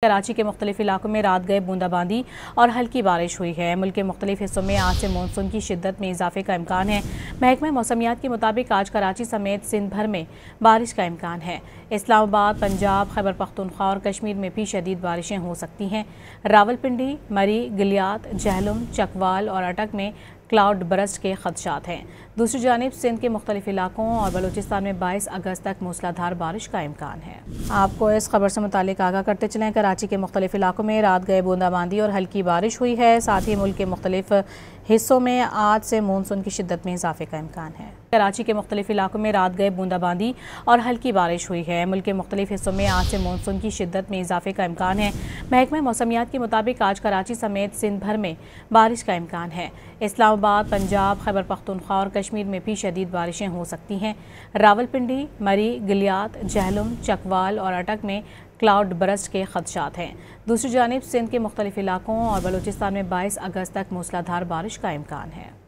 कराची के मुख्तलिफ इलाकों में रात गए बूंदाबांदी और हल्की बारिश हुई है। मुल्क के मुख्तलिफ हिस्सों में आज से मानसून की शिद्दत में इजाफे का इम्कान है। महकमा मौसमियात के मुताबिक आज कराची समेत सिंध भर में बारिश का इम्कान है। इस्लामाबाद, पंजाब, खैबर पख्तूनख्वा और कश्मीर में भी शदीद बारिशें हो सकती हैं। रावलपिंडी, मरी, गिलियात, जहलुम, चकवाल और अटक में क्लाउड बरस्ट के खदशात हैं। दूसरी जानिब सिंध के मुख्तलिफ इलाकों और बलूचिस्तान में 22 अगस्त तक मूसलाधार बारिश का इम्कान है। आपको इस खबर से मुतालिक आगाह करते चलें, कराची के मुख्तलिफ इलाकों में रात गए बूंदाबांदी और हल्की बारिश हुई है। साथ ही मुल्क के मुख्तलिफ हिस्सों में आज से मानसून की शिद्दत में इजाफे का इम्कान है। कराची के मुख्तलिफ इलाकों में रात गए बूंदाबांदी और हल्की बारिश हुई है। मुल्क के मुख्तलिफ हिस्सों में आज से मानसून की शिद्दत में इजाफे का इम्कान है। महकमा मौसमियात के मुताबिक आज कराची समेत सिंध भर में बारिश का इम्कान है। इस्लामाबाद, पंजाब, खैबर पख्तूनख्वा और कश्मीर में भी शदीद बारिशें हो सकती हैं। रावलपिंडी, मरी, गिलियात, जहलुम, चकवाल और अटक में क्लाउड बरस्ट के खदशात हैं। दूसरी जानिब सिंध के मुख्तलिफ इलाकों और बलूचिस्तान में 22 अगस्त तक मूसलाधार बारिश का इम्कान है।